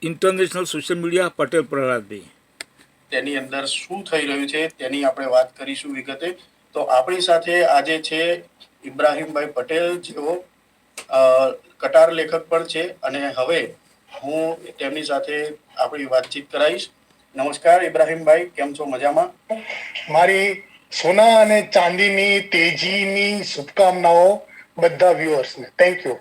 International social media Patel Prahladbhai. તેની અંદર શું થઈ રહ્યું છે તેની આપણે વાત કરીશું વિગતે. તો આપણી સાથે આજે છે ઇબ્રાહીમભાઈ પટેલ, જેઓ કટાર લેખક પણ છે અને હવે હું તેમની સાથે આપણી વાતચીત કરાવીશ. નમસ્કાર ઇબ્રાહીમભાઈ, કેમ છો? મજામાં? મારી સોના અને ચાંદીની તેજીની શુભકામનાઓ બધા વ્યુઅર્સને. Thank you.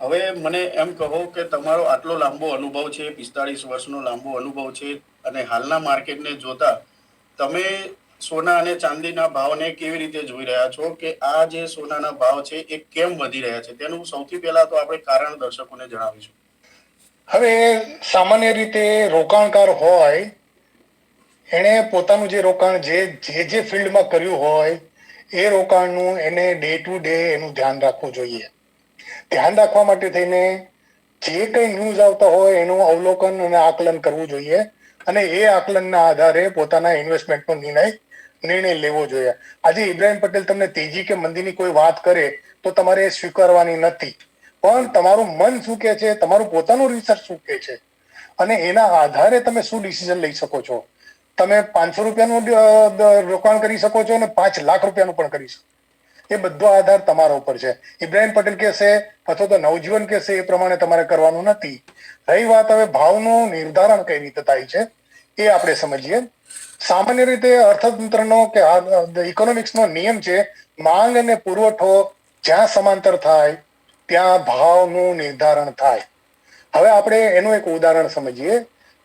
હવે મને એમ કહો કે તમારો આટલો લાંબો અનુભવ છે, 45 વર્ષનો લાંબો અનુભવ છે, અને હાલના માર્કેટને જોતા તમે સોના અને ચાંદીના ભાવને કેવી રીતે જોઈ રહ્યા છો કે આ જે સોનાના ભાવ છે એ કેમ વધી રહ્યા છે? તેનું સૌથી પહેલા તો આપણે કારણ દર્શકોને જણાવીશું. હવે સામાન્ય રીતે રોકાણકાર હોય એણે પોતાનું જે રોકાણ જે ફિલ્ડમાં કર્યું હોય એ રોકાણનું એને ડે ટુ ડે એનું ધ્યાન રાખવું જોઈએ. ધ્યાન રાખવા માટે થઈને જે કંઈ ન્યૂઝ આવતા હોય એનું અવલોકન અને આકલન કરવું જોઈએ અને એ આકલનના આધારે પોતાના ઇન્વેસ્ટમેન્ટનો નિર્ણય લેવો જોઈએ. આજે ઇબ્રાહીમ પટેલ તમને તેજી કે મંદીની કોઈ વાત કરે તો તમારે સ્વીકારવાની નથી, પણ તમારું મન શું કહે છે, તમારું પોતાનું રિસર્ચ શું કહે છે અને એના આધારે તમે શું ડિસિઝન લઈ શકો છો. તમે 500 રૂપિયાનું રોકાણ કરી શકો છો અને 5 લાખ રૂપિયાનું પણ કરી શકો. એ બધો આધાર તમારા ઉપર છે. ઇબ્રાહીમ પટેલ કહેશે અથવા તો નવજીવન કહેશે એ પ્રમાણે તમારે કરવાનું નથી. રહી વાત હવે ભાવનું નિર્ધારણ કઈ રીતે થાય છે એ આપણે સમજીએ. સામાન્ય રીતે અર્થતંત્રનો કે ઇકોનોમિક્સનો નિયમ છે, માંગ અને પુરવઠો જ્યાં સમાંતર થાય ત્યાં ભાવનું નિર્ધારણ થાય. હવે આપણે એનું એક ઉદાહરણ સમજીએ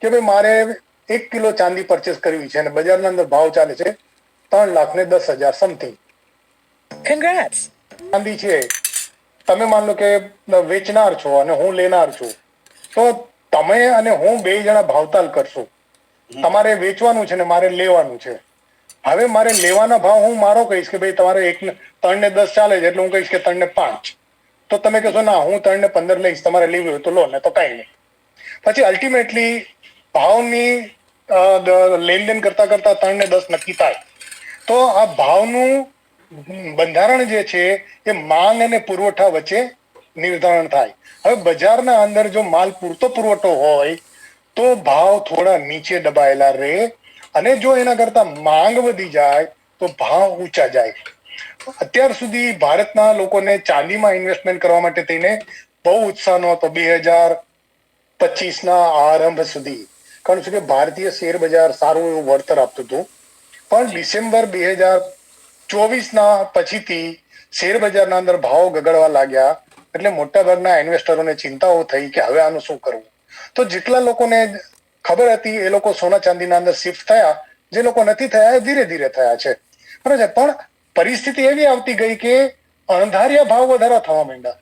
કે ભાઈ મારે 1 કિલો ચાંદી પરચેસ કરવી છે અને બજારના અંદર ભાવ ચાલે છે 3,10,000 સમથિંગ. Congrats. ચાંદી છે, તમે માન લો કે વેચનાર છો અને હું લેનાર છું, તો તમે અને હું બે જણા ભાવતાલ કરશું. તમારે વેચવાનું છે ને મારે લેવાનું છે. હવે મારે લેવાના ભાવ હું મારો કહીશ કે ભાઈ તમારે 3,10 ચાલે છે એટલે હું કહીશ કે 3,5. તો તમે કહેશો ના હું 3,15 લઈશ, તમારે લેવી હોય તો લો, ને તો કઈ નહીં. પછી અલ્ટિમેટલી ભાવની લેનદેન કરતા કરતા 3,10 નક્કી થાય. તો આ ભાવનું બંધારણ જે છે એ માંગ અને પુરવઠા વચ્ચે નિર્ધારણ થાય. હવે બજારના અંદર જો માલ પૂરતો પુરવઠો હોય તો ભાવ થોડા નીચે દબાયેલા રહે અને જો એના કરતા માંગ વધી જાય તો ભાવ ઊંચા જાય. અત્યાર સુધી ભારતના લોકોને ચાંદીમાં ઇન્વેસ્ટમેન્ટ કરવા માટે થઈને બહુ ઉત્સાહ નહોતો 2025ના આરંભ સુધી, કારણ કે ભારતીય શેર બજાર સારું એવું વળતર આપતું હતું. પણ ડિસેમ્બર 2024ના પછીથી શેર બજારના અંદર ભાવ ગગડવા લાગ્યા એટલે મોટાભાગના ઇન્વેસ્ટરોને ચિંતાઓ થઈ કે હવે આનું શું કરવું. તો જેટલા લોકોને ખબર હતી એ લોકો સોના ચાંદીના અંદર શિફ્ટ થયા, જે લોકો નથી થયા એ ધીરે ધીરે થયા છે. બરાબર છે, પણ પરિસ્થિતિ એવી આવતી ગઈ કે અણધાર્યા ભાવ વધારા થવા માંડ્યા.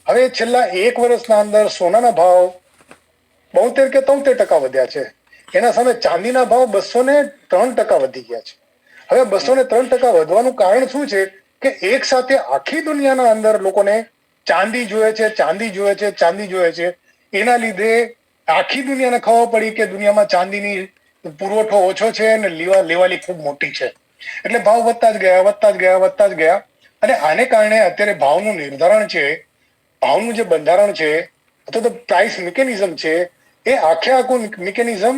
હવે છેલ્લા 1 વર્ષના અંદર સોનાના ભાવ 72 કે 73% વધ્યા છે. એના સામે ચાંદીના ભાવ 203% વધી ગયા છે. હવે 203% વધવાનું કારણ શું છે કે એક સાથે આખી દુનિયાના અંદર લોકોને ચાંદી જોઈએ છે, ચાંદી જોઈએ છે, ચાંદી જોઈએ છે. એના લીધે આખી દુનિયાને ખબર પડી કે દુનિયામાં ચાંદીની પુરવઠો ઓછો છે અને લેવાલી ખૂબ મોટી છે. એટલે ભાવ વધતા જ ગયા, વધતા જ ગયા, વધતા જ ગયા. અને આને કારણે અત્યારે ભાવનું નિર્ધારણ છે, ભાવનું જે બંધારણ છે અથવા તો પ્રાઇસ મિકેનિઝમ છે, એ આખે આખું મિકેનિઝમ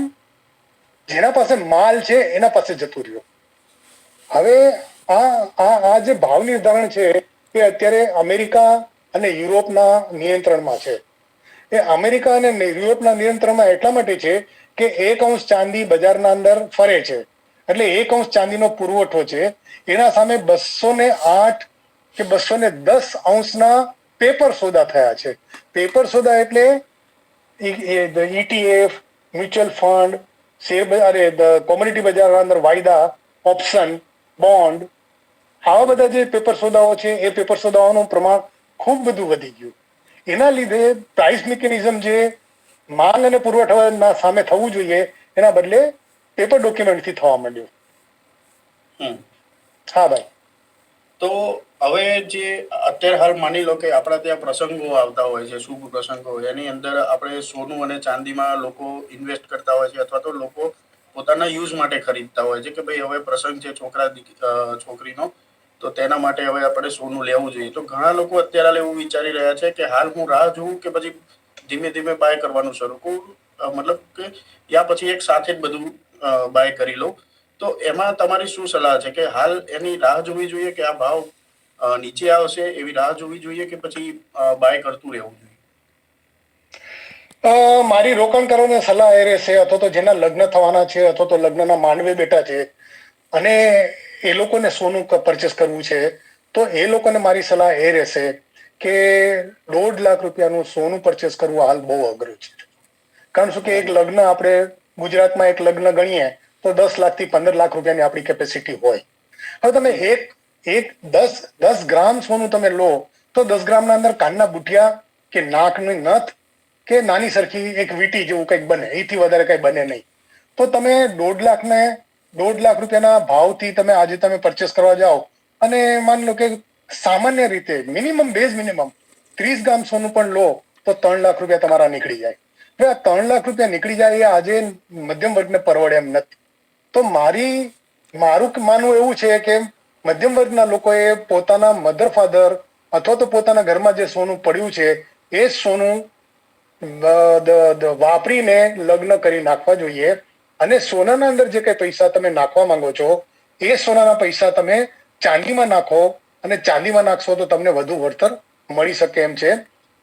જેના પાસે માલ છે એના પાસે જતું રહ્યું. હવે આ જે ભાવ નિર્ધારણ છે એ અત્યારે અમેરિકા અને યુરોપના નિયંત્રણમાં છે. એ અમેરિકા અને યુરોપના નિયંત્રણમાં એટલા માટે છે કે 1 અંશ ચાંદી બજારના અંદર ફરે છે, એટલે 1 અંશ ચાંદીનો પુરવઠો છે. એના સામે 208 કે 210 અંશના પેપર સોદા થયા છે. પેપર સોદા એટલે ETF, મ્યુચ્યુઅલ ફંડ, શેર બજાર, કોમોડિટી બજારના અંદર વાયદા, ઓપ્શન, બોન્ડ, આવા બધા જે પેપર સોદાઓ છે એ પેપર સોદાઓનું પ્રમાણ ખૂબ બધું વધી ગયું. એના લીધે પ્રાઇસ મિકેનિઝમ જે માંગ અને પુરવઠાના સામે થવું જોઈએ એના બદલે પેપર ડોક્યુમેન્ટથી થવા માંડ્યું. હા ભાઈ. તો હવે જે અત્યારે હાલ માની લો કે આપણા ત્યાં પ્રસંગો આવતા હોય છે, શુભ પ્રસંગો, એની અંદર આપણે સોનું અને ચાંદીમાં લોકો ઇન્વેસ્ટ કરતા હોય છે અથવા તો લોકો પોતાના યુઝ માટે ખરીદતા હોય છે કે ભાઈ હવે પ્રસંગ છે છોકરીનો, તો તેના માટે હવે આપણે સોનું લેવું જોઈએ. તો ઘણા લોકો અત્યારે એવું વિચારી રહ્યા છે કે હાલ હું રાહ જોઉં કે પછી ધીમે ધીમે બાય કરવાનું શરૂ કરું. મતલબ કે યા પછી એક સાથે જ બધું બાય કરી લો, તો એમાં તમારી શું સલાહ છે કે હાલ એની રાહ જોવી જોઈએ કે આ ભાવ નીચે આવશે એવી રાહ જોવી જોઈએ કે પછી બાય કરતું રહેવું જોઈએ? મારી રોકાણ કરવાની સલાહ એ રહેશે, અથવા તો જેના લગ્ન થવાના છે અથવા તો લગ્નના માંડવે બેઠા છે અને એ લોકોને સોનું પરચેસ કરવું છે, તો એ લોકોને મારી સલાહ એ રહેશે કે 1.5 લાખ રૂપિયાનું સોનું પરચેસ કરવું હાલ બહુ અઘરું છે. કારણ શું કે એક લગ્ન આપણે ગુજરાતમાં એક લગ્ન ગણીએ તો 10 લાખ થી 15 લાખ રૂપિયાની આપણી કેપેસિટી હોય. હવે તમે એક 10 ગ્રામ સોનું તમે લો તો 10 ગ્રામના અંદર કાનના બુઠિયા કે નાકની નથ કે નાની સરખી એક વીટી જેવું કંઈક બને, એથી વધારે કંઈ બને નહીં. તો તમે 1.5 લાખ રૂપિયાના ભાવથી તમે આજે તમે પરચેસ કરવા જાઓ અને માની લો કે સામાન્ય રીતે મિનિમમ 30 ગ્રામ સોનું પણ લો તો 3 લાખ રૂપિયા તમારા નીકળી જાય. હવે આ 3 લાખ રૂપિયા નીકળી જાય એ આજે મધ્યમ વર્ગને પરવડે એમ નથી. તો મારું માનવું એવું છે કે મધ્યમ વર્ગના લોકોએ પોતાના મધર ફાધર અથવા તો પોતાના ઘરમાં જે સોનું પડ્યું છે એ સોનું વાપરીને લગ્ન કરી નાખવા જોઈએ. અને સોનાના અંદર જે કઈ પૈસા તમે નાખવા માંગો છો એ સોનાના પૈસા તમે ચાંદીમાં નાખો, અને ચાંદીમાં નાખશો તો તમને વધુ વળતર મળી શકે એમ છે.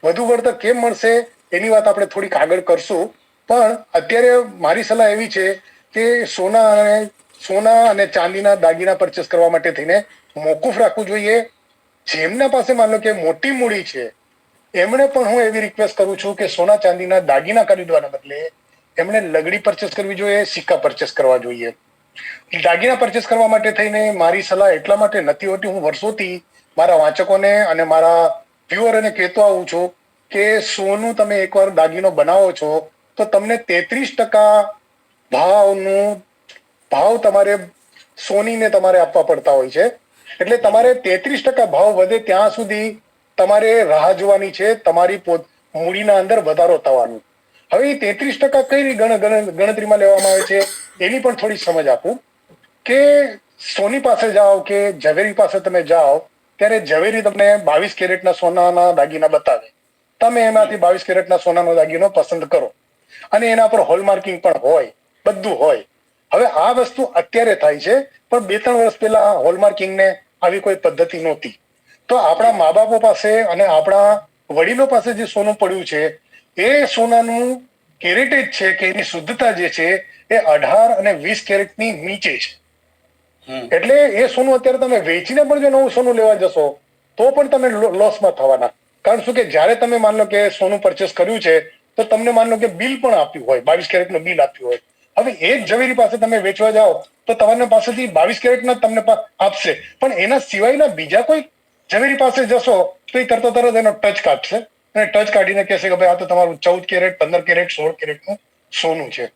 વધુ વળતર કેમ મળશે એની વાત આપણે થોડીક આગળ કરશું, પણ અત્યારે મારી સલાહ એવી છે કે સોના અને ચાંદીના દાગીના પરચેસ કરવા માટે થઈને મોકૂફ રાખવું જોઈએ. જેમના પાસે માનો કે મોટી મૂડી છે એમણે પણ હું એવી રિક્વેસ્ટ કરું છું કે સોના ચાંદીના દાગીના ખરીદવાના બદલે એમણે લગડી પરચેસ કરવી જોઈએ, સિક્કા પરચેસ કરવા જોઈએ. દાગીના પરચેસ કરવા માટે થઈને મારી સલાહ એટલા માટે નથી હોતી, હું વર્ષોથી મારા વાંચકોને અને મારા વ્યુઅરોને કહેતો આવું છું કે સોનું તમે એકવાર દાગીનો બનાવો છો તો તમને 33% ભાવ તમારે સોનીને તમારે આપવા પડતા હોય છે. એટલે તમારે 33% ભાવ વધે ત્યાં સુધી તમારે રાહ જોવાની છે, તમારી મૂડીના અંદર વધારો થવાનું. હવે એ 33% કઈ ગણતરીમાં લેવામાં આવે છે એની પણ થોડી સમજ આપું કે સોની પાસે જાઓ કે ઝવેરી પાસે તમે જાઓ ત્યારે ઝવેરી તમને 22 કેરેટના સોનાના દાગીના બતાવે. તમે એમાંથી 22 કેરેટના સોનાનો દાગીનો પસંદ કરો અને એના પર હોલમાર્કિંગ પણ હોય, બધું હોય. હવે આ વસ્તુ અત્યારે થાય છે, પણ 2-3 વર્ષ પહેલા હોલમાર્કિંગને આવી કોઈ પદ્ધતિ નહોતી. તો આપણા મા બાપો પાસે અને આપણા વડીલો પાસે જે સોનું પડ્યું છે એ સોનાનું કેરેટેજ છે કે એની શુદ્ધતા જે છે એ 18 અને 20 કેરેટની નીચે છે. એટલે એ સોનું અત્યારે તમે વેચીને પણ જો નવું સોનું લેવા જશો તો પણ તમે લોસમાં થવાના. કારણ શું કે જ્યારે તમે માન લો કે સોનું પરચેસ કર્યું છે તો તમને માન લો કે બિલ પણ આપ્યું હોય, 22 કેરેટનું બિલ આપ્યું હોય. હવે એ જ ઝવેરી પાસે તમે વેચવા જાઓ તો તમારી પાસેથી 22 કેરેટના તમને આપશે, પણ એના સિવાયના બીજા કોઈ ઝવેરી પાસે જશો તો એ તરત એનો ટચ કાઢશે અને ટચ કાઢીને કહેશે કે ભાઈ આ તો તમારું 14 કેરેટ, 15 કેરેટ, 16 કેરેટનું સોનું છે.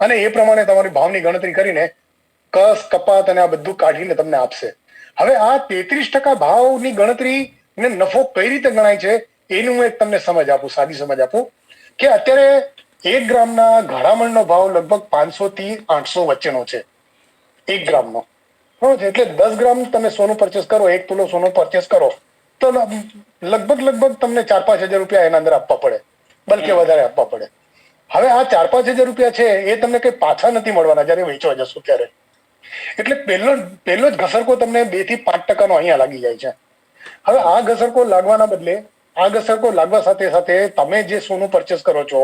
અને એ પ્રમાણે તમારી ભાવની ગણતરી કરીને કસ કપાત અને આ બધું કાઢીને તમને આપશે. હવે આ 33% ભાવની ગણતરી ને નફો કઈ રીતે ગણાય છે એની હું એક તમને સમજ આપું, સાદી સમજ આપું કે અત્યારે 1 ગ્રામના ઘાડામણનો ભાવ લગભગ 500 થી 800 વચ્ચેનો છે. 1 ગ્રામનો બરોબર છે. એટલે 10 ગ્રામ તમે સોનું પરચેસ કરો, 1 તુલો સોનું પરચેસ કરો તો લગભગ તમને 4-5 હજાર રૂપિયા એના અંદર આપવા પડે, બલકે વધારે આપવા પડે. હવે આ 4-5 હજાર રૂપિયા છે એ તમને કઈ પાછા નથી મળવાના જયારે વેચવા જશો ત્યારે. એટલે પહેલો જ ઘસરકો તમને 2 થી 5% અહીંયા લાગી જાય છે. હવે આ ઘસરકો લાગવાના બદલે આ ઘસરકો લાગવા સાથે સાથે તમે જે સોનું પરચેસ કરો છો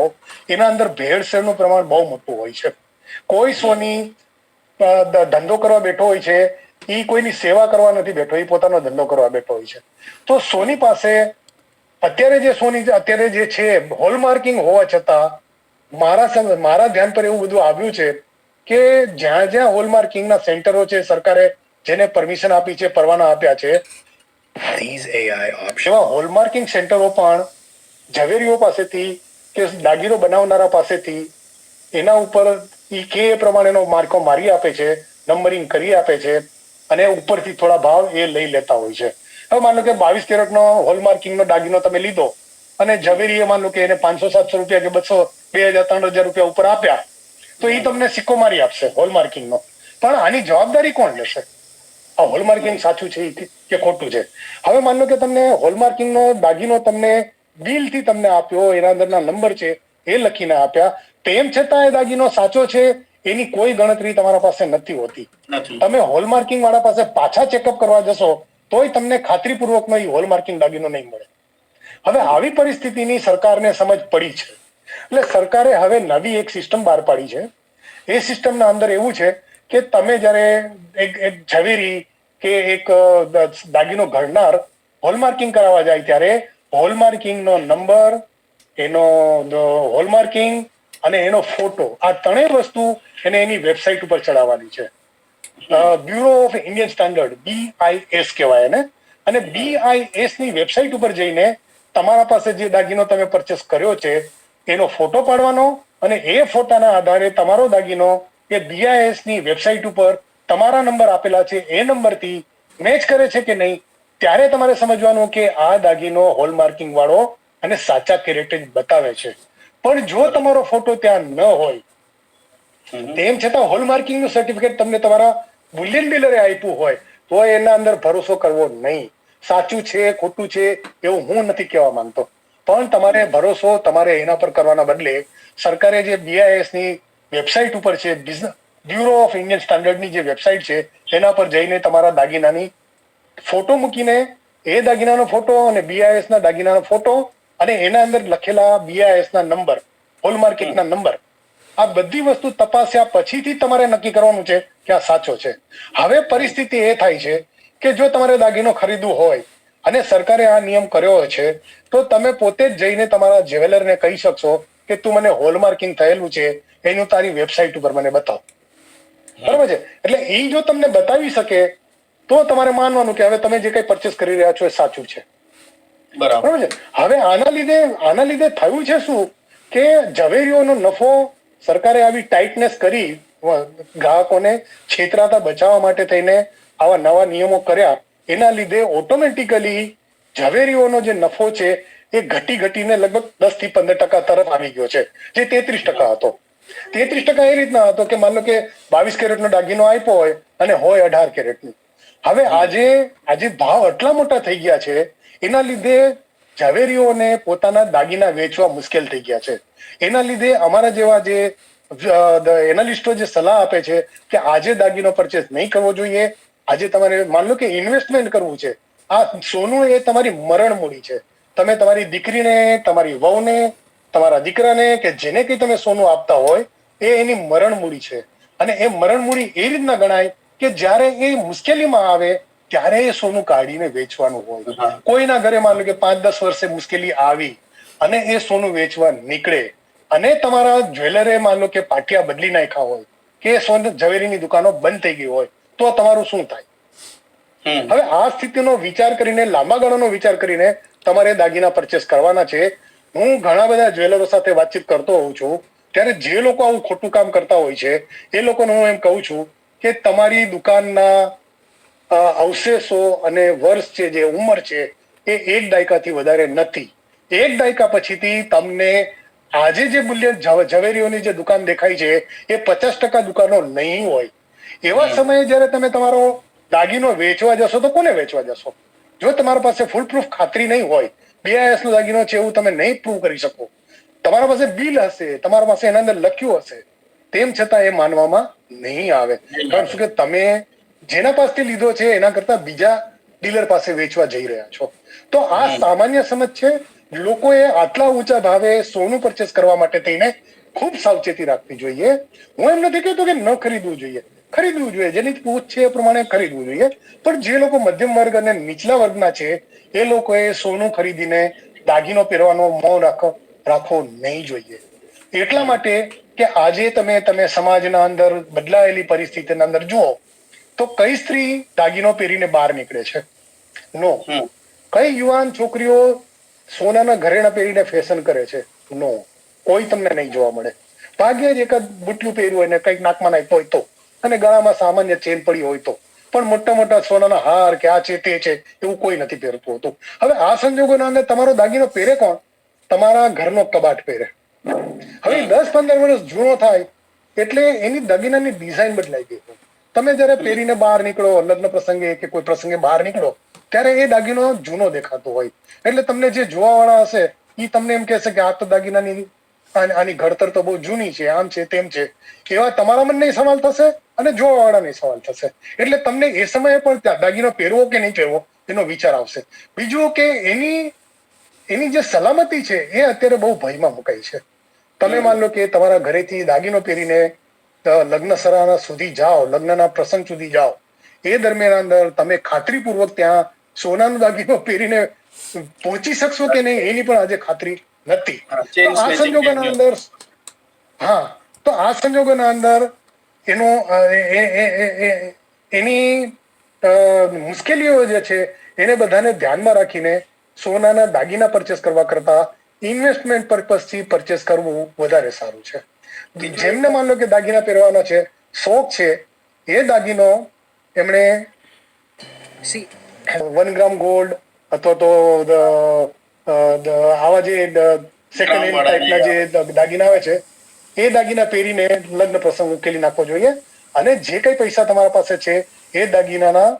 એના અંદર ભેળસેળનું પ્રમાણ બહુ મોટું હોય છે. કોઈ સોની ધંધો કરવા બેઠો હોય છે એ કોઈની સેવા કરવા નથી બેઠો, એ પોતાનો ધંધો કરવા બેઠો હોય છે. તો સોની પાસે અત્યારે જે છે હોલમાર્કિંગ હોવા છતાં મારા ધ્યાન પર એવું બધું આવ્યું છે કે જ્યાં જ્યાં હોલમાર્કિંગના સેન્ટરો છે, સરકારે જેને પરમિશન આપી છે, પરવાના આપ્યા છે, એવા હોલમાર્કિંગ સેન્ટરો પણ ઝવેરીઓ પાસેથી કે દાગીનો બનાવનારા પાસેથી એના ઉપર કે એ પ્રમાણેનો માર્કો મારી આપે છે, નંબરિંગ કરી આપે છે અને ઉપરથી થોડા ભાવ એ લઈ લેતા હોય છે. હવે માનો કે 22 કેરેટનો હોલમાર્કિંગનો દાગીનો તમે લીધો અને ઝવેરીએ માનો કે એને 500-700 રૂપિયા કે 200, 2000-3000 રૂપિયા ઉપર આપ્યા તો એ તમને સિક્કો મારી આપશે હોલમાર્કિંગનો. પણ આની જવાબદારી કોણ લેશે? આ હોલમાર્કિંગ સાચું છે કે ખોટું છે? હવે માનો કે તમને હોલમાર્કિંગનો દાગીનો તમને બિલથી તમને આપ્યો, એના અંદરના નંબર છે એ લખીને આપ્યા. તેમ છતાં એ દાગીનો સાચો છે એની કોઈ ગણતરી તમારા પાસે નથી હોતી. નથી. તમે હોલમાર્કિંગ વાળા પાસે પાછા ચેકઅપ કરવા જશો તોય તમને ખાતરીપૂર્વકનો એ હોલમાર્કિંગ દાગીનો નહીં મળે. હવે આવી પરિસ્થિતિની સરકારને સમજ પડી છે એટલે સરકારે હવે નવી એક સિસ્ટમ બહાર પાડી છે. એ સિસ્ટમના અંદર એવું છે કે તમે જ્યારે એક ઝવેરી કે એક દાગીનો ઘડનાર હોલમાર્કિંગ કરાવવા જાય ત્યારે હોલમાર્કિંગનો નંબર, એનો હોલમાર્કિંગ અને એનો ફોટો, આ ત્રણેય વસ્તુ એને એની વેબસાઇટ ઉપર ચડાવવાની છે. Bureau of Indian standard, BIS કહેવાય એને. અને BIS ની વેબસાઇટ ઉપર જઈને તમારા પાસે જે દાગીનો તમે પરચેસ કર્યો છે એનો ફોટો પાડવાનો અને એ ફોટાના આધારે તમારો દાગીનો એ BIS ની વેબસાઇટ ઉપર તમારા નંબર આપેલા છે એ નંબરથી મેચ કરે છે કે નહીં, ત્યારે તમારે સમજવાનું કે આ દાગીનો હોલમાર્કિંગ વાળો અને સાચા કેરેટ બતાવે છે. પણ જો તમારો ફોટો ત્યાં ન હોય તેમ છતાં હોલમાર્કિંગ નું સર્ટિફિકેટ તમને તમારા બુલિયન ડીલરે આપ્યું હોય તો એના અંદર ભરોસો કરવો નહીં. સાચું છે ખોટું છે એવું હું નથી કહેવા માંગતો, પણ તમારે ભરોસો તમારે એના પર કરવાના બદલે સરકારે જે BIS ની વેબસાઇટ ઉપર છે, બ્યુરો ઓફ ઇન્ડિયન સ્ટાન્ડર્ડની જે વેબસાઇટ છે એના પર જઈને તમારા દાગીનાની ફોટો મૂકીને એ દાગીનાનો ફોટો અને BIS ના દાગીનાનો ફોટો અને એના અંદર લખેલા BIS ના નંબર, હોલમાર્કિંગ ના નંબર, આ બધી વસ્તુ તપાસ્યા પછીથી તમારે નક્કી કરવાનું છે કે આ સાચો છે. હવે પરિસ્થિતિ એ થાય છે કે જો તમારે દાગીનો ખરીદવું હોય અને સરકારે આ નિયમ કર્યો છે તો તમે પોતે જ જઈને તમારા જ્વેલરને કહી શકશો કે તું મને હોલમાર્કિંગ થયેલું છે એનું તારી વેબસાઇટ ઉપર મને બતાવ. બરાબર છે? એટલે એ જો તમને બતાવી શકે તો તમારે માનવાનું કે હવે તમે જે કઈ પરચેસ કરી રહ્યા છો એ સાચું છે. બરાબર છે? હવે આના લીધે થયું છે શું કે ઝવેરીઓનો નફો સરકારે આવી ટાઇટનેસ કરી ગ્રાહકોને છેતરાતા બચાવવા માટે થઈને આવા નવા નિયમો કર્યા. એના લીધે ઓટોમેટિકલી ઝવેરીઓનો જે નફો છે એ ઘટીને લગભગ 10 થી 15% તરફ આવી ગયો છે, જે 33% હતો. 33% એ રીતના હતો કે માનો કે 22 કેરેટનો દાગીનો આપ્યો હોય અને હોય 18 કેરેટનું. હવે આજે ભાવ આટલા મોટા થઈ ગયા છે એના લીધે ઝવેરીઓને પોતાના દાગીના વેચવા મુશ્કેલ થઈ ગયા છે. એના લીધે અમારા જેવા જે એનાલિસ્ટો જે સલાહ આપે છે કે આજે દાગીનો પરચેસ નહીં કરવો જોઈએ. આજે તમારે માન લો કે ઇન્વેસ્ટમેન્ટ કરવું છે. આ સોનું એ તમારી મરણ મૂડી છે. તમે તમારી દીકરીને, તમારી વહુને, તમારા દીકરાને કે જેને કંઈ તમે સોનું આપતા હોય એ એની મરણ મૂડી છે. અને એ મરણ મૂડી એ રીતના ગણાય કે જ્યારે એ મુશ્કેલીમાં આવે ત્યારે એ સોનું કાઢીને વેચવાનું હોય. કોઈના ઘરે માન લો કે 5-10 વર્ષે મુશ્કેલી આવી અને એ સોનું વેચવા નીકળે અને તમારા જ્વેલરે માન લો કે પાટિયા બદલી નાખ્યા હોય કે સોનું ઝવેરીની દુકાનો બંધ થઈ ગઈ હોય તો તમારું શું થાય? હવે આ સ્થિતિનો વિચાર કરીને, લાંબા ગાળાનો વિચાર કરીને તમારે દાગીના પરચેસ કરવાના છે. હું ઘણા બધા જ્વેલરો સાથે વાતચીત કરતો હોઉં છું ત્યારે જે લોકો આવું ખોટું કામ કરતા હોય છે એ લોકોને હું એમ કહું છું કે તમારી દુકાનના અવશેષો અને વર્ષ છે, જે ઉંમર છે એ 1 દાયકાથી વધારે નથી. 1 દાયકા પછીથી તમને આજે જે મૂલ્ય ઝવેરીઓની જે દુકાન દેખાય છે એ 50% દુકાનો નહીં હોય. એવા સમયે જયારે તમે તમારો દાગીનો વેચવા જશો તો કોને વેચવા જશો? જો તમારા પાસે ફૂલ પ્રૂફ ખાતરી નહીં હોય, BIS નો દાગીનો છે એવું તમે નહીં પ્રૂવ કરી શકો, તમારા પાસે બિલ હશે, તમારા પાસે એના અંદર લખ્યું હશે, તેમ છતાં એ માનવામાં નહીં આવે. કારણ શું કે તમે જેના પાસેથી લીધો છે એના કરતા બીજા ડીલર પાસે વેચવા જઈ રહ્યા છો. તો આ સામાન્ય સમજ છે. લોકોએ આટલા ઊંચા ભાવે સોનું પરચેસ કરવા માટે થઈને ખૂબ સાવચેતી રાખવી જોઈએ. હું એમ નથી કહેતો કે ન ખરીદવું જોઈએ, ખરીદવું જોઈએ, જેની પૂછ છે એ પ્રમાણે ખરીદવું જોઈએ. પણ જે લોકો મધ્યમ વર્ગ અને નીચલા વર્ગના છે એ લોકોએ સોનું ખરીદીને દાગીનો પહેરવાનો મોહ રાખવો નહીં જોઈએ. એટલા માટે કે આજે તમે સમાજના અંદર બદલાયેલી પરિસ્થિતિના અંદર જુઓ તો કઈ સ્ત્રી દાગીનો પહેરીને બહાર નીકળે છે? નો. કઈ યુવાન છોકરીઓ સોનાના ઘરેણા પહેરીને ફેશન કરે છે? નો. કોઈ તમને નહીં જોવા મળે. ભાગ્યે જ એકાદ બુટ્યું પહેર્યું હોય ને કંઈક નાકમાં નાખ્યું હોય તો, અને ગળામાં સામાન્ય ચેન પડી હોય તો, પણ મોટા મોટા સોનાના હાર કે આ છે તે છે એવું કોઈ નથી પહેરતું હોતું. હવે આ સંજોગોના અંદર તમારો દાગીનો પહેરે કોણ? તમારા ઘરનો કબાટ પહેરે. હવે 10-15 વર્ષ જૂનો થાય એટલે એની દાગીનાની ડિઝાઇન બદલાઈ ગઈ. તમે જયારે પહેરીને બહાર નીકળો, લગ્ન પ્રસંગે કે કોઈ પ્રસંગે બહાર નીકળો ત્યારે એ દાગીનો જૂનો દેખાતો હોય. એટલે તમને જે જોવા વાળા હશે એ તમને એમ કહેશે કે આ તો દાગીનાની આની ઘડતર તો બહુ જૂની છે, આમ છે તેમ છે, એવા તમારા મનને સવાલ થશે અને જોવાવાળાને સવાલ થશે. એટલે તમને એ સમયે પણ દાગીનો પહેરવો કે નહીં પહેરવો એનો વિચાર આવશે. બીજું કે એની જે સલામતી છે એ અત્યારે બહુ ભયમાં મુકાઈ છે. તમે માન લો કે તમારા ઘરેથી દાગીનો પહેરીને લગ્ન સરાહના સુધી જાઓ, લગ્નના પ્રસંગ સુધી જાઓ, એ દરમિયાન અંદર તમે ખાતરીપૂર્વક ત્યાં સોનાનો દાગીનો પહેરીને પહોંચી શકશો કે નહીં એની પણ આજે ખાતરી નથી. તો આ સંજોગોના અંદર તો આ સંજોગોના અંદર એનો એની મુશ્કેલીઓ જે છે એને બધાને ધ્યાનમાં રાખીને સોનાના દાગીના પરચેસ કરવા કરતા ઇન્વેસ્ટમેન્ટ પર્પઝથી પરચેસ કરવું વધારે સારું છે. જેમને માન લો કે દાગીના પહેરવાનો છે, શોખ છે, એ દાગીનો એમણે 1 ગ્રામ ગોલ્ડ અથવા તો આવા જે સેકન્ડ હેન્ડ ટાઈપના જે દાગીના આવે છે એ દાગીના પહેરીને લગ્ન પ્રસંગ ઉકેલી નાખવો જોઈએ. અને જે કઈ પૈસા તમારા પાસે છે એ દાગીનાના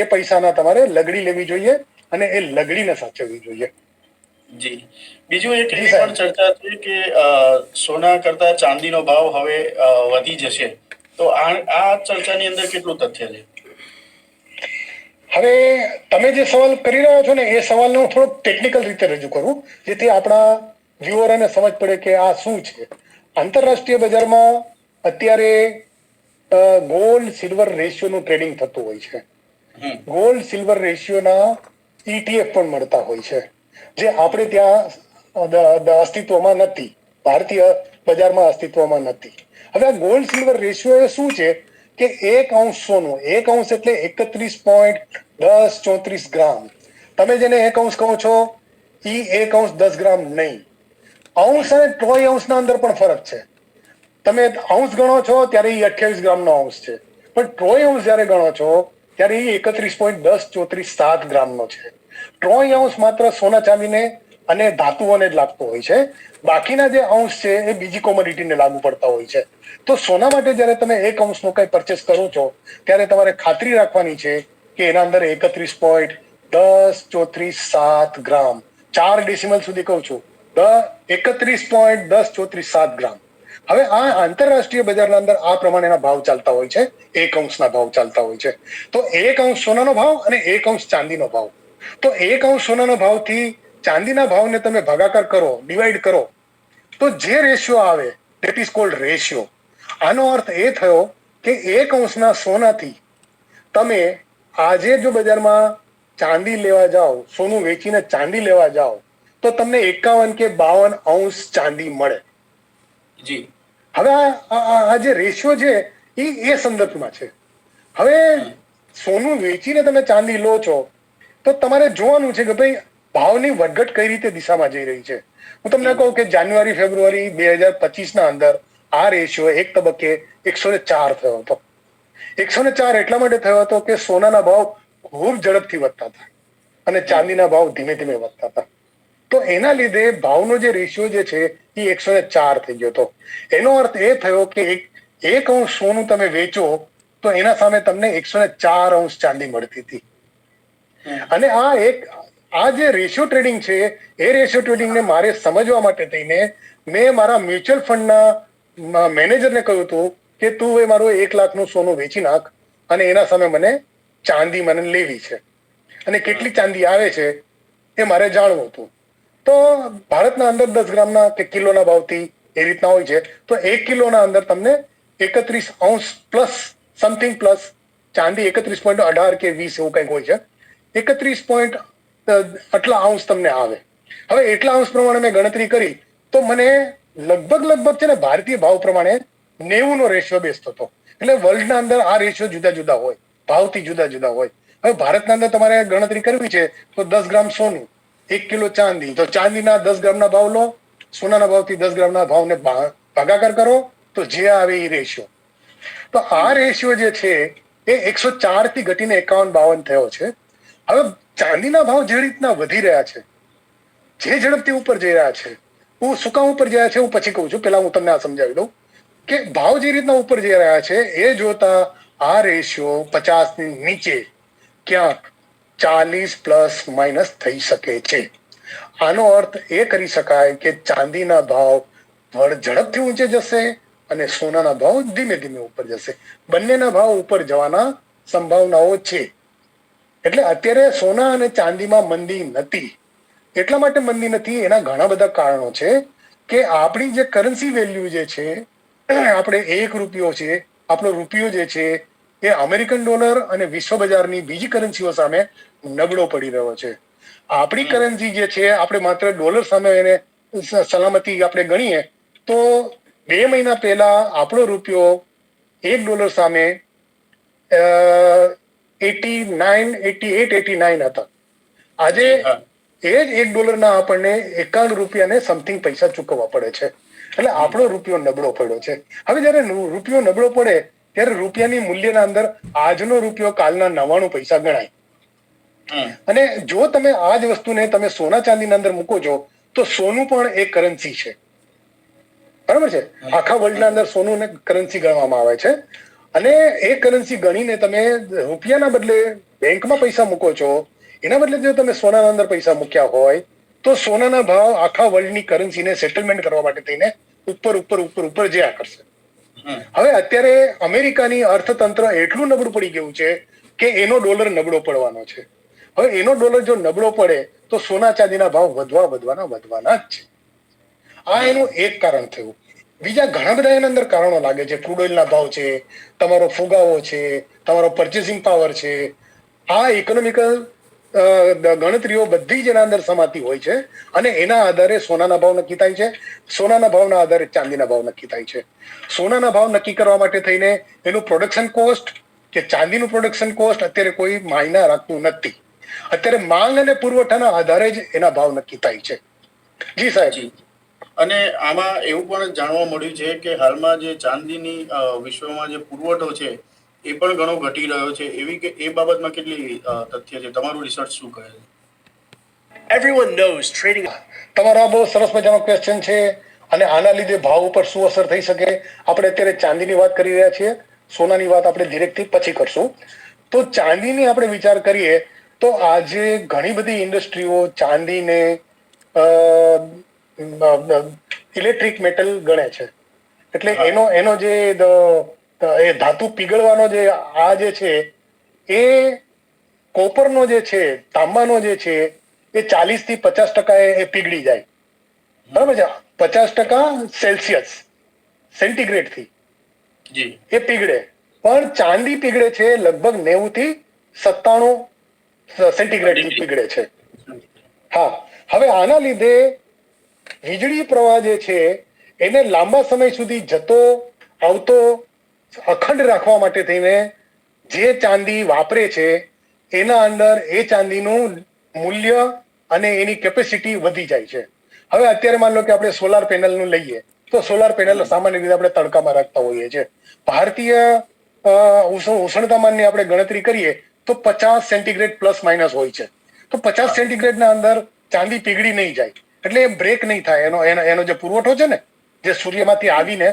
એ પૈસાના તમારે લગડી લેવી જોઈએ અને એ લગડીને સાચવવી જોઈએ. જી, બીજું એક એવી પણ ચર્ચા છે કે સોના કરતા ચાંદીનો ભાવ હવે વધી જશે, તો આ ચર્ચાની અંદર કેટલું તથ્ય છે? હવે તમે જે સવાલ કરી રહ્યા છો ને એ સવાલને હું થોડોક ટેકનિકલ રીતે રજૂ કરું, જેથી આપણા વ્યુઅરોને સમજ પડે કે આ શું છે. આંતરરાષ્ટ્રીય બજારમાં અત્યારે ગોલ્ડ સિલ્વર રેશિયોનું ટ્રેડિંગ થતું હોય છે. ગોલ્ડ સિલ્વર રેશિયોના ETF પણ મળતા હોય છે, જે આપણે ત્યાં અસ્તિત્વમાં નથી, ભારતીય બજારમાં અસ્તિત્વમાં નથી. હવે આ ગોલ્ડ સિલ્વર રેશિયો એ શું છે કે 1 અંશ સોનું, 1 અંશ એટલે 31.1034 ગ્રામ. તમે જેને 1 અંશ કહો છો એ 1 અંશ 10 ગ્રામ નહીં. અંશ અને ટ્રોય અંશના અંદર પણ ફરક છે. તમે અંશ ગણો છો ત્યારે એ 28 ગ્રામનો અંશ છે, પણ ટ્રોય અંશ જયારે ગણો છો ત્યારે એ 31.1034 ગ્રામનો છે. ટ્રોય અંશ માત્ર સોના ચાંદીને અને ધાતુઓને જ લાગતો હોય છે, બાકીના જે અંશ છે એ બીજી કોમોડિટીને લાગુ પડતા હોય છે. તો સોના માટે જયારે તમે 1 અંશનું કઈ પરચેસ કરો છો ત્યારે તમારે ખાતરી રાખવાની છે કે એના અંદર 31.1034 ગ્રામ, 4 ડેસિમલ સુધી કહું છું, 31.1034 ગ્રામ. હવે આ આંતરરાષ્ટ્રીય બજારના અંદર આ પ્રમાણેના ભાવ ચાલતા હોય છે, 1 અંશના ભાવ ચાલતા હોય છે. તો 1 અંશ સોનાનો ભાવ અને 1 અંશ ચાંદીનો ભાવ. તો 1 અંશ સોનાના ભાવથી ચાંદીના ભાવને તમે ભાગાકાર કરો, ડિવાઈડ કરો, તો જે રેશિયો આવે ધેટ ઇઝ કોલ્ડ રેશિયો. આનો અર્થ એ થયો કે 1 અંશના સોનાથી તમે આજે જો બજારમાં ચાંદી લેવા જાઓ, સોનું વેચીને ચાંદી લેવા જાઓ, તો તમને 51 કે 52 અંશ ચાંદી મળે. જી, હવે આ જે રેશિયો છે એ સંદર્ભમાં છે. હવે સોનું વેચીને તમે ચાંદી લો છો તો તમારે જોવાનું છે કે ભાઈ ભાવની વધઘટ કઈ રીતે દિશામાં જઈ રહી છે. હું તમને કહું કે જાન્યુઆરી ફેબ્રુઆરી 2025 અંદર આ રેશિયો એક તબક્કે 104 થયો હતો. 104 એટલા માટે થયો હતો કે સોનાના ભાવ ખૂબ ઝડપથી વધતા હતા અને ચાંદીના ભાવ ધીમે ધીમે વધતા હતા. તો એના લીધે ભાવનો જે રેશિયો જે છે એ 104 થઈ ગયો હતો. એનો અર્થ એ થયો કે 1 અંશ સોનું તમે વેચો તો એના સામે તમને 104 અંશ ચાંદી મળતી હતી. અને આ જે રેશિયો ટ્રેડિંગ છે એ રેશિયો ટ્રેડિંગને મારે સમજવા માટે થઈને મેં મારા મ્યુચ્યુઅલ ફંડના મેનેજરને કહ્યું હતું કે તું એ મારું 1 લાખનું સોનું વેચી નાખ અને એના સામે મને ચાંદી મને લેવી છે અને કેટલી ચાંદી આવે છે એ મારે જાણવું હતું. તો ભારતના અંદર 10 ગ્રામના કે કિલોના ભાવથી એ રીતના હોય છે. તો 1 કિલોના અંદર તમને 31 અંશ પ્લસ સમથિંગ પ્લસ ચાંદી 31.18 કે 20 એવું કંઈક હોય છે. 31 આટલા અંશ તમને આવે. હવે એટલા અંશ પ્રમાણે મેં ગણતરી કરી તો મને લગભગ છે ને ભારતીય ભાવ પ્રમાણે 90 નો રેશિયો બેસતો હતો. એટલે વર્લ્ડના અંદર આ રેશિયો જુદા જુદા હોય, ભાવથી જુદા જુદા હોય. હવે ભારતના અંદર તમારે ગણતરી કરવી છે તો 10 ગ્રામ સોનું, 1 કિલો ચાંદી, તો ચાંદીના 10 ગ્રામના ભાવ લો, સોનાના ભાવથી 10 ગ્રામના ભાવને ભાગાકાર કરો તો જે આવે એ રેશિયો. તો આ રેશિયો જે છે એ 104 થી ઘટીને 51-52 થયો છે. હવે ચાંદીના ભાવ જે રીતના વધી રહ્યા છે, જે ઝડપથી ઉપર જઈ રહ્યા છે, હું શું કામ ઉપર જયા છે હું પછી કહું છું, પેલા હું તમને આ સમજાવી દઉં કે ભાવ જે રીતના ઉપર જઈ રહ્યા છે એ જોતા આ રેશિયો 50 ની નીચે ક્યાંક 40 પ્લસ માઇનસ થઈ શકે છે. આનો અર્થ એ કરી શકાય કે ચાંદીના ભાવ ઝડપથી ઊંચે જશે અને સોનાના ભાવ ધીમે ધીમે ઉપર જશે. બંનેના ભાવ ઉપર જવાના સંભાવનાઓ છે. એટલે અત્યારે સોના અને ચાંદીમાં મંદી નથી. એટલા માટે મંદી નથી, એના ઘણા બધા કારણો છે કે આપણી જે કરન્સી વેલ્યુ જે છે, આપણે 1 રૂપિયો છે, આપણો રૂપિયો જે છે એ અમેરિકન ડોલર અને વિશ્વ બજારની બીજી કરન્સીઓ સામે નબળો પડી રહ્યો છે. આપણી કરન્સી જે છે, આપણે માત્ર ડોલર સામે એને સલામતી આપણે ગણીએ તો 2 મહિના પહેલા આપણો રૂપિયો $1 સામે 89 હતા. આજે એ જ $1 આપણને 51 રૂપિયાને સમથિંગ પૈસા ચૂકવવા પડે છે. એટલે આપણો રૂપિયો નબળો પડ્યો છે. હવે જયારે રૂપિયો નબળો પડે ત્યારે રૂપિયાની મૂલ્યના અંદર આજનો રૂપિયો કાલના 99 પૈસા ગણાય. અને જો તમે આ જ વસ્તુને તમે સોના ચાંદીના અંદર મૂકો છો તો સોનું પણ એક કરન્સી છે. બરાબર છે? આખા વર્લ્ડના અંદર સોનું ને કરન્સી ગણવામાં આવે છે. અને એ કરન્સી ગણીને તમે રૂપિયાના બદલે બેંકમાં પૈસા મૂકો છો, એના બદલે જો તમે સોનાના અંદર પૈસા મૂક્યા હોય તો સોનાના ભાવ આખા વર્લ્ડની કરન્સીને સેટલમેન્ટ કરવા માટે થઈને ઉપર ઉપર ઉપર ઉપર જયા કરશે. હવે અત્યારે અમેરિકાની અર્થતંત્ર એટલું નબળું પડી ગયું છે કે એનો ડોલર નબળો પડવાનો છે. હવે એનો ડોલર જો નબળો પડે તો સોના ચાંદીના ભાવ વધવાના જ છે. આ એનું એક કારણ થયું. બીજા ઘણા બધા એના અંદર કારણો લાગે છે. ક્રૂડ ઓઇલના ભાવ છે, તમારો ફુગાવો છે, તમારો પરચેસિંગ પાવર છે. આ ઇકોનોમિકલ ગણતરીઓ બધી જ એના અંદર સમાતી હોય છે અને એના આધારે સોનાના ભાવ નક્કી થાય છે. સોનાના ભાવના આધારે ચાંદીના ભાવ નક્કી થાય છે. સોનાના ભાવ નક્કી કરવા માટે થઈને એનું પ્રોડક્શન કોસ્ટ કે ચાંદીનું પ્રોડક્શન કોસ્ટ અત્યારે કોઈ માયના રાખતું નથી. અત્યારે માંગ અને પુરવઠાના આધારે જ એના ભાવ નક્કી થાય છે. જી સાહેબ. અને આમાં એવું પણ જાણવા મળ્યું છે કે હાલમાં જે ચાંદીની વિશ્વમાં જે પુરવઠો છે એ પણ ઘણો ઘટી રહ્યો છે. એવી કે એ બાબતમાં કેટલી તથ્ય છે? તમારું રિસર્ચ શું કહે છે? Everyone knows trading. તમારો આ બહુ સરસ મજાનો ક્વેશ્ચન છે. અને આના લીધે ભાવ ઉપર શું અસર થઈ શકે? આપણે અત્યારે ચાંદીની વાત કરી રહ્યા છીએ, સોનાની વાત આપણે ધીરેકથી પછી કરશું. તો ચાંદીની આપણે વિચાર કરીએ તો આજે ઘણી બધી ઇન્ડસ્ટ્રીઓ ચાંદીને ઇલેક્ટ્રિક મેટલ ગણે છે. એટલે એનો જે એ ધાતુ પીગળવાનો જે આ જે છે એ કોપરનો જે છે, તાંબાનો જે છે એ 40 થી 50% એ પીગળી જાય. બરાબર છે? 50% સેલ્સિયસ સેન્ટીગ્રેડ થી એ પીગળે. પણ ચાંદી પીગળે છે લગભગ 90 થી 97 સેન્ટીગ્રેડ થી પીગળે છે. હા, હવે આના લીધે વીજળી પ્રવાહ જે છે એને લાંબા સમય સુધી જતો આવતો અખંડ રાખવા માટે થઈને જે ચાંદી વાપરે છે એના અંદર એ ચાંદીનું મૂલ્ય અને એની કેપેસિટી વધી જાય છે. હવે અત્યારે માની લો કે આપણે સોલાર પેનલનું લઈએ તો સોલાર પેનલ સામાન્ય રીતે આપણે તડકામાં રાખતા હોઈએ છીએ. ભારતીય ઉષ્ણતામાનની આપણે ગણતરી કરીએ તો 50 સેન્ટીગ્રેડ પ્લસ માઇનસ હોય છે. તો 50 સેન્ટીગ્રેડના અંદર ચાંદી પીગળી નહીં જાય, એટલે એ બ્રેક નહીં થાય. એનો જે પુરવઠો છે ને, જે સૂર્યમાંથી આવીને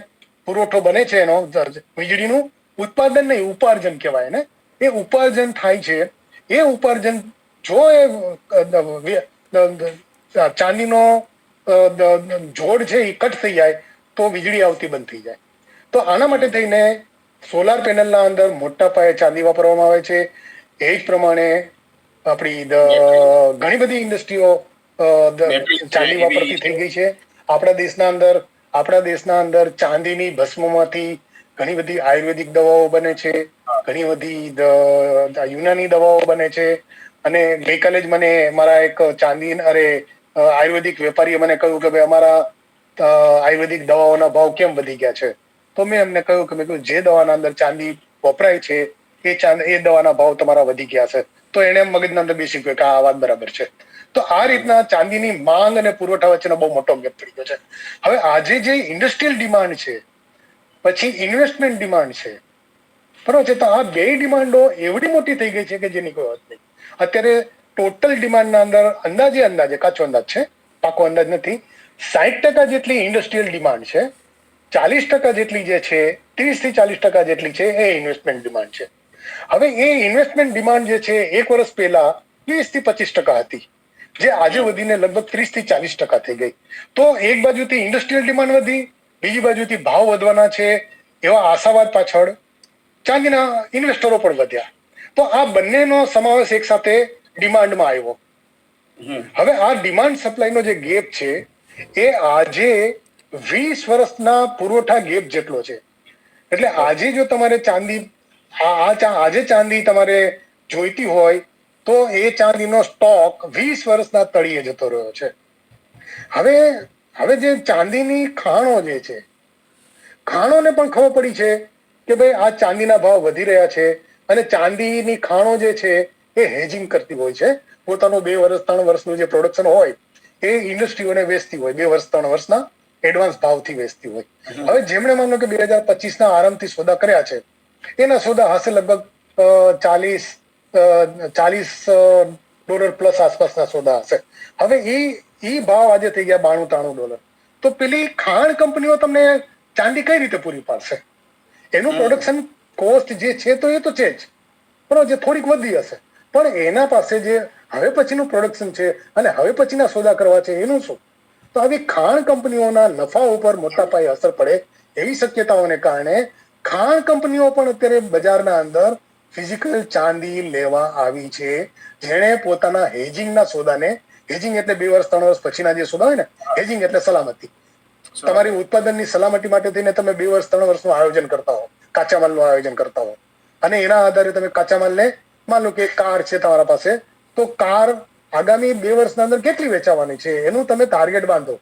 પુરવઠો બને છે એનો વીજળીનું ઉત્પાદન નહીં, ઉપાર્જન કહેવાય ને, એ ઉપાર્જન થાય છે. એ ઉપાર્જન જો એ ચાંદીનો જોડ છે એ કટ થઈ જાય તો વીજળી આવતી બંધ થઈ જાય. તો આના માટે થઈને સોલાર પેનલના અંદર મોટા પાયે ચાંદી વાપરવામાં આવે છે. એ જ પ્રમાણે આપણી ઘણી બધી ઇન્ડસ્ટ્રીઓ ચાંદી વાપરતી થઈ ગઈ છે. આપણા દેશના અંદર ચાંદીની ભસ્મમાંથી ઘણી બધી આયુર્વેદિક દવાઓ બને છે, ઘણી બધી યુનાની દવાઓ બને છે. અને ગઈકાલે જ મને મારા એક આયુર્વેદિક વેપારીએ મને કહ્યું કે ભાઈ અમારા આયુર્વેદિક દવાઓના ભાવ કેમ વધી ગયા છે? તો મેં એમને કહ્યું કે જે દવાના અંદર ચાંદી વપરાય છે એ દવાના ભાવ તમારા વધી ગયા છે. તો એને મગજના અંદર બેસી ગયો કે આ વાત બરાબર છે. તો આ રીતના ચાંદીની માંગ અને પુરવઠા વચ્ચેનો બહુ મોટો ગેપ પડી ગયો છે. હવે આજે જે ઇન્ડસ્ટ્રીયલ ડિમાન્ડ છે, પછી ઇન્વેસ્ટમેન્ટ ડિમાન્ડ છે, બરોબર છે, તો આ બે ડિમાન્ડો એવડી મોટી થઈ ગઈ છે કે જેની કોઈ વાત નહીં. અત્યારે ટોટલ ડિમાન્ડના અંદર અંદાજે કાચો અંદાજ છે, પાકો અંદાજ નથી, 60% જેટલી ઇન્ડસ્ટ્રીયલ ડિમાન્ડ છે, 40% જેટલી જે છે, 30 થી 40% જેટલી છે એ ઇન્વેસ્ટમેન્ટ ડિમાન્ડ છે. હવે એ ઇન્વેસ્ટમેન્ટ ડિમાન્ડ જે છે 1 વર્ષ પહેલા 20 થી 25% હતી. જે આજે વધીને લગભગ 30 થી 40% થઈ ગઈ. તો એક બાજુથી ઇન્ડસ્ટ્રીયલ ડિમાન્ડ વધી, બીજી બાજુથી ભાવ વધવાના છે એવા આશાવાદ પાછળ ચાંદીના ઇન્વેસ્ટરો પણ વધ્યા. તો આ બંનેનો સમાવેશ એક સાથે ડિમાન્ડમાં આવ્યો. હવે આ ડિમાન્ડ સપ્લાયનો જે ગેપ છે એ આજે 20 વર્ષના પુરવઠા ગેપ જેટલો છે. એટલે આજે જો તમારે ચાંદી આજે ચાંદી તમારે જોઈતી હોય તો એ ચાંદીનો સ્ટોક 20 વર્ષના તળિયે જતો રહ્યો છે. હવે જે ચાંદીની ખાણો જે છે, ખાણોને પણ ખબર પડી છે કે ભાઈ આ ચાંદીના ભાવ વધી રહ્યા છે અને ચાંદીની ખાણો જે છે એ હેજિંગ કરતી હોય છે. પોતાનું 2 વર્ષ 3 વર્ષનું જે પ્રોડક્શન હોય એ ઇન્ડસ્ટ્રીઓને વેચતી હોય, 2 વર્ષ 3 વર્ષના એડવાન્સ ભાવથી વેચતી હોય. હવે જેમણે માનો કે 2025 ના આરંભથી સોદા કર્યા છે એના સોદા હશે લગભગ $40 પ્લસ આસપાસના સોદા હશે. હવે એ ભાવ આજે થઈ ગયા $92-93. તો પેલી ખાણ કંપનીઓ તમને ચાંદી કઈ રીતે પૂરી પાડશે? એનું પ્રોડક્શન કોસ્ટ જે છે તો એ તો છે જ, પણ જે થોડીક વધી હશે, પણ એના પાસે જે હવે પછીનું પ્રોડક્શન છે અને હવે પછીના સોદા કરવા છે એનું શું? તો આવી ખાણ કંપનીઓના નફા ઉપર મોટા પાયે અસર પડે એવી શક્યતાઓને કારણે ખાણ કંપનીઓ પણ અત્યારે બજારના અંદર ફિઝિકલ ચાંદી લેવા આવી છે, જેણે પોતાના હેજિંગના સોદાને, હેજિંગ એટલે 2 વર્ષ 3 વર્ષ પછીના જે સોદા હોય ને, હેજિંગ એટલે સલામતી. તમારી ઉત્પાદનની સલામતી માટે થઈને તમે 2 વર્ષ 3 વર્ષનું આયોજન કરતા હો, કાચા માલનું આયોજન કરતા હો, અને એના આધારે તમે કાચા માલને, માન લો કે કાર છે તમારા પાસે, તો કાર આગામી 2 વર્ષના અંદર કેટલી વેચાવાની છે એનું તમે ટાર્ગેટ બાંધો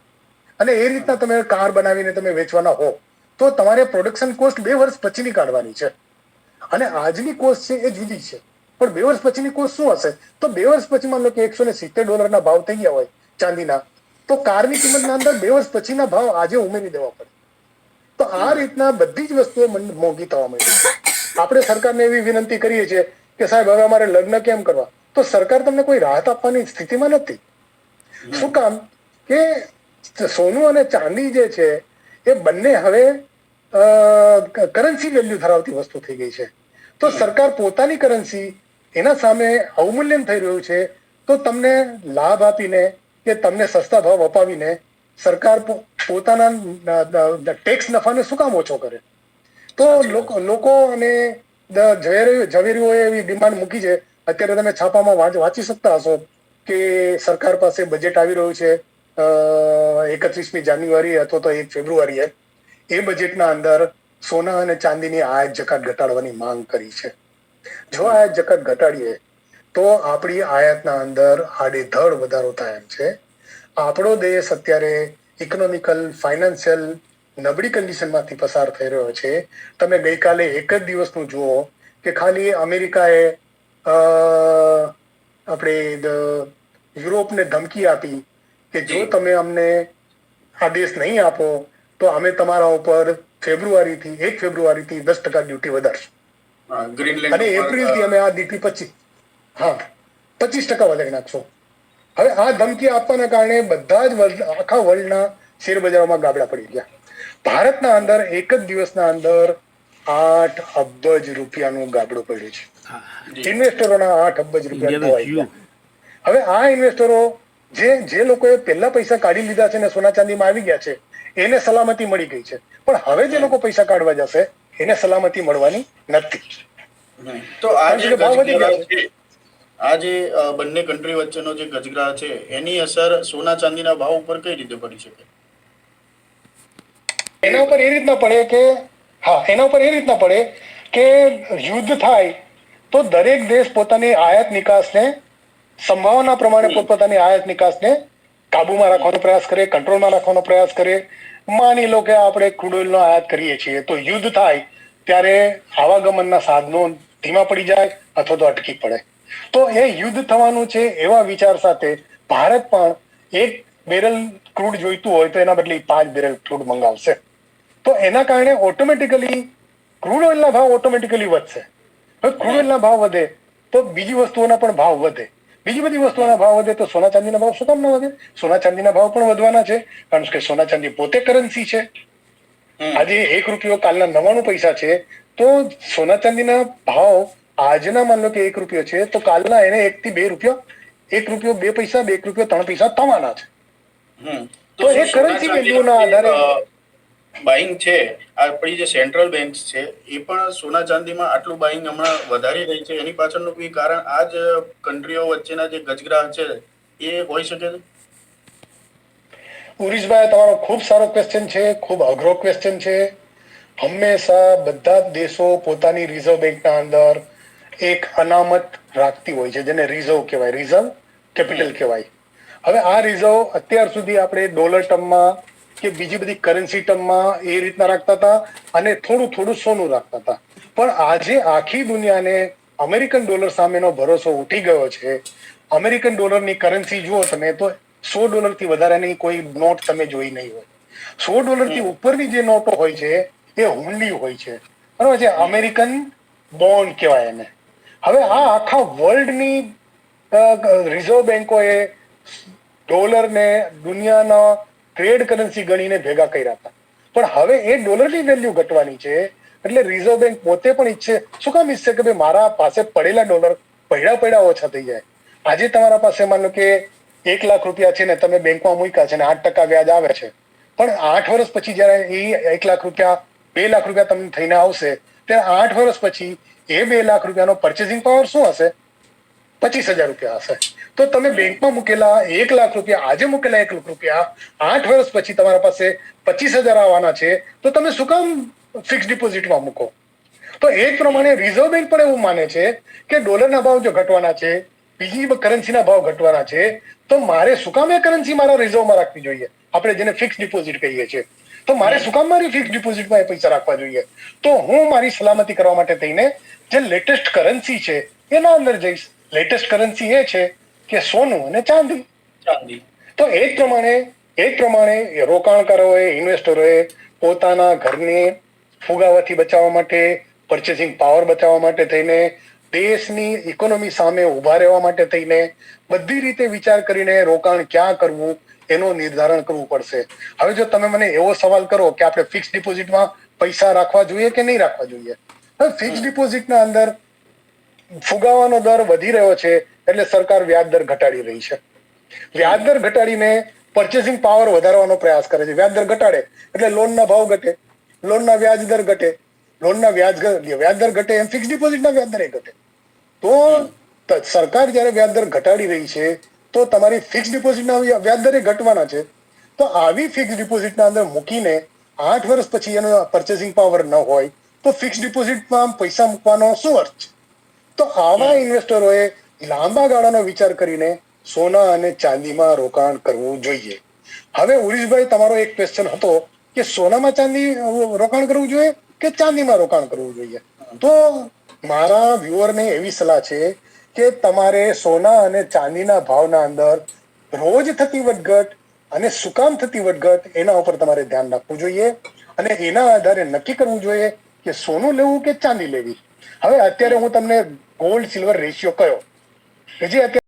અને એ રીતના તમે કાર બનાવીને તમે વેચવાના હો તો તમારે પ્રોડક્શન કોસ્ટ 2 વર્ષ પછીની કાઢવાની છે. અને આજની કોસ્ટ છે એ જુદી છે, પણ 2 વર્ષ પછીની કોસ્ટ શું હશે? તો 2 વર્ષ પછી માન લો કે $170 ભાવ થઈ ગયા હોય ચાંદીના, તો કારની કિંમતના અંદર 2 વર્ષ પછીના ભાવ આજે ઉમેરી દેવા પડે. તો આ રીતના બધી જ વસ્તુઓ મોંઘી થવા માંડી. આપણે સરકારને એવી વિનંતી કરીએ છીએ કે સાહેબ હવે અમારે લગ્ન કેમ કરવા? તો સરકાર તમને કોઈ રાહત આપવાની સ્થિતિમાં નથી. શું કામ? કે સોનું અને ચાંદી જે છે એ બંને હવે કરન્સી વેલ્યુ ધરાવતી વસ્તુ થઈ ગઈ છે. તો સરકાર પોતાની કરન્સી એના સામે અવમૂલ્યન થઈ રહ્યું છે, તો તમને લાભ આપીને કે તમને સસ્તા ભાવ અપાવીને સરકાર પોતાના ટેક્સ નફાને શું કામ ઓછો કરે? તો લોકો અને ઝવેરીઓએ એવી ડિમાન્ડ મૂકી છે. અત્યારે તમે છાપામાં વાંચી શકતા હશો કે સરકાર પાસે બજેટ આવી રહ્યું છે 31મી જાન્યુઆરી અથવા તો 1 ફેબ્રુઆરીએ. એ બજેટના અંદર સોના અને ચાંદીની આયાત જકાત ઘટાડવાની માંગ કરી છે. જો આયાત જકાત ઘટાડીએ તો આપણી આયાતના અંદર આડેધડ વધારો થાય એમ છે. આપણો દેશ અત્યારે ઇકોનોમિકલ, ફાઇનાન્શિયલ નબળી કન્ડિશનમાંથી પસાર થઈ રહ્યો છે. તમે ગઈકાલે એક જ દિવસનું જુઓ કે ખાલી અમેરિકાએ આપણે યુરોપને ધમકી આપી કે જો તમે અમને આદેશ નહીં આપો તો અમે તમારા ઉપર 1 ફેબ્રુઆરીથી 10% ડ્યુટી વધારશું, અને એપ્રિલથી અમે આ ડ્યુટી 25% વધારી નાખશું. હવે આ ધમકી આપવાના કારણે બધા જ આખા વર્લ્ડના શેર બજારોમાં ગાબડા પડી ગયા. ભારતના અંદર એક જ દિવસના અંદર 8 અબજ રૂપિયાનું ગાબડું પડ્યું છે. ઇન્વેસ્ટરોના 8 અબજ રૂપિયા ધોવાઈ ગયા. હવે આ ઇન્વેસ્ટરો જે લોકોએ પહેલા પૈસા કાઢી લીધા છે ને સોના ચાંદીમાં આવી ગયા છે એને સલામતી મળી ગઈ છે, પણ હવે જે લોકો પૈસા કાઢવા જશે એને સલામતી મળવાની નથી. તો આ જે બંને કન્ટ્રી વચ્ચેનો જે ગજગ્રાહ છે એની અસર સોના ચાંદીના ભાવ ઉપર કઈ રીતે પડી શકે? એના ઉપર એ રીતના પડે કે યુદ્ધ થાય તો દરેક દેશ પોતાની આયાત નિકાસને સંભાવના પ્રમાણે પોતપોતાની આયાત નિકાસને કાબુમાં રાખવાનો પ્રયાસ કરે, કંટ્રોલમાં રાખવાનો પ્રયાસ કરે. માની લો કે આપણે ક્રૂડ ઓઇલનો આયાત કરીએ છીએ તો યુદ્ધ થાય ત્યારે આવાગમનના સાધનો ધીમા પડી જાય અથવા તો અટકી પડે. તો એ યુદ્ધ થવાનું છે એવા વિચાર સાથે ભારત પણ 1 બેરલ ક્રૂડ જોઈતું હોય તો એના બદલે 5 બેરલ ક્રૂડ મંગાવશે. તો એના કારણે ઓટોમેટિકલી ક્રૂડ ઓઇલના ભાવ ઓટોમેટિકલી વધશે. હવે ક્રૂડ ઓઇલના ભાવ વધે તો બીજી વસ્તુઓના પણ ભાવ વધે, બીજી બધી વસ્તુઓના ભાવ વધે તો સોના ચાંદીના ભાવ શું કામ ન વધે? સોના ચાંદીના ભાવ પણ વધવાના છે, કારણ કે સોના ચાંદી પોતે કરન્સી છે. આજે 1 રૂપિયો કાલના 99 પૈસા છે, તો સોના ચાંદીના ભાવ આજના માન લો કે 1 રૂપિયો છે તો કાલના એને 1 થી 2 રૂપિયા ₹1 2 પૈસા, ₹1 3 પૈસા થવાના છે. તો શું એ currency value ના આધારે બાઇંગ છે, આપણી જે સેન્ટ્રલ બેંક છે એ પણ સોના ચાંદીમાં આટલું બાઇંગ હમણાં વધારી રહી છે, એની પાછળનું કોઈ કારણ આ જ કન્ટ્રીઓ વચ્ચેના જે ગજગ્રાહ છે એ હોઈ શકે છે? ઉરીશભાઈ, તમારો ખૂબ સારો ક્વેશ્ચન છે, ખૂબ અઘરો ક્વેશ્ચન છે. હંમેશા બધા જ દેશો પોતાની રિઝર્વ બેંકના અંદર એક અનામત રાખતી હોય છે, જેને રિઝર્વ કહેવાય, રિઝર્વ કેપિટલ કહેવાય. હવે આ રિઝર્વ અત્યાર સુધી આપણે ડોલર ટર્મમાં કે બીજી બધી કરન્સી ટર્મમાં એ રીતના રાખતા હતા અને થોડું થોડું સોનું રાખતા હતા. પણ આજે આખી દુનિયાને અમેરિકન ડોલર સામેનો ભરોસો ઉઠી ગયો છે. અમેરિકન ડોલરની કરન્સી જુઓ તમે તો $100 થી વધારાની કોઈ નોટ તમે જોઈ નહીં હોય. $100 થી ઉપરની જે નોટો હોય છે એ હુંડી હોય છે, બરાબર છે, અમેરિકન બોન્ડ કહેવાય એને. હવે આ આખા વર્લ્ડની રિઝર્વ બેન્કોએ ડોલરને દુનિયાના ટ્રેડ કરન્સી ગણીને ભેગા કર્યા હતા. પણ હવે એ ડોલરની વેલ્યુ ઘટવાની છે, એટલે રિઝર્વ બેંક પોતે પણ ઈચ્છે. શું કામ ઈચ્છે કે ભાઈ મારા પાસે પડેલા ડોલર પડ્યા ઓછા થઈ જાય. આજે તમારા પાસે માનો કે ₹1,00,000 છે ને તમે બેંકમાં મૂક્યા છે ને 8% વ્યાજ આવે છે, પણ 8 વર્ષ પછી જયારે એ ₹1,00,000 ₹2,00,000 તમને થઈને આવશે, ત્યારે 8 વર્ષ પછી એ ₹2,00,000 પર્ચેસિંગ પાવર શું હશે? ₹25,000 હશે. તો તમે બેંકમાં મૂકેલા ₹1,00,000, આજે મૂકેલા ₹1,00,000 8 વર્ષ પછી તમારા પાસે 25,000 આવવાના છે, તો તમે શું કામ ફિક્સ ડિપોઝિટમાં મૂકો? તો એ જ પ્રમાણે રિઝર્વ બેંક પણ એવું માને છે કે ડોલરના ભાવ જો ઘટવાના છે, બીજી કરન્સીના ભાવ ઘટવાના છે, તો મારે શું કામ એ કરન્સી મારા રિઝર્વમાં રાખવી જોઈએ? આપણે જેને ફિક્સ ડિપોઝિટ કહીએ છીએ, તો મારે શું કામ મારી ફિક્સ ડિપોઝિટમાં એ પૈસા રાખવા જોઈએ? તો હું મારી સલામતી કરવા માટે થઈને જે લેટેસ્ટ કરન્સી છે એના અંદર જઈશ. લેટેસ્ટ કરન્સી એ છે કે સોનું અને ચાંદી. તો એ જ પ્રમાણે રોકાણકારોએ, ઇન્વેસ્ટરોએ પોતાના ઘરને ફુગાવાથી બચાવવા માટે, પર્ચેસિંગ પાવર બચાવવા માટે થઈને, દેશની ઇકોનોમી સામે ઉભા રહેવા માટે થઈને બધી રીતે વિચાર કરીને રોકાણ ક્યાં કરવું એનું નિર્ધારણ કરવું પડશે. હવે જો તમે મને એવો સવાલ કરો કે આપણે ફિક્સ ડિપોઝિટમાં પૈસા રાખવા જોઈએ કે નહીં રાખવા જોઈએ, હવે ફિક્સ ડિપોઝિટના અંદર ફુગાવાનો દર વધી રહ્યો છે, એટલે સરકાર વ્યાજ દર ઘટાડી રહી છે. વ્યાજ દર ઘટાડીને પર્ચેસિંગ પાવર વધારવાનો પ્રયાસ કરે છે. વ્યાજ દર ઘટાડે એટલે લોનના ભાવ ઘટે, લોનના વ્યાજ દર ઘટે, લોનના વ્યાજ દર ઘટે એમ ફિક્સ ડિપોઝિટના વ્યાજ દર ઘટે. તો સરકાર જયારે વ્યાજ દર ઘટાડી રહી છે, તો તમારી ફિક્સ ડિપોઝિટના વ્યાજ દરે ઘટવાના છે. તો આવી ફિક્સ ડિપોઝિટના અંદર મૂકીને 8 વર્ષ પછી એનો પર્ચેસિંગ પાવર ન હોય તો ફિક્સ ડિપોઝિટમાં પૈસા મૂકવાનો શું અર્થ છે? તો આવા ઇન્વેસ્ટરોએ લાંબા ગાળાનો વિચાર કરીને સોના અને ચાંદીમાં રોકાણ કરવું જોઈએ. હવે ઉરીશભાઈ, તમારો એક ક્વેશ્ચન હતો કે સોનામાં ચાંદી રોકાણ કરવું જોઈએ કે ચાંદીમાં રોકાણ કરવું જોઈએ. તો મારા વ્યુઅરને એવી સલાહ છે કે તમારે સોના અને ચાંદીના ભાવના અંદર રોજ થતી વધઘટ અને શું કામ થતી વધઘટ એના ઉપર તમારે ધ્યાન રાખવું જોઈએ અને એના આધારે નક્કી કરવું જોઈએ કે સોનું લેવું કે ચાંદી લેવી. હવે અત્યારે હું તમને ગોલ્ડ સિલ્વર રેશિયો કયો કે જે અત્યારે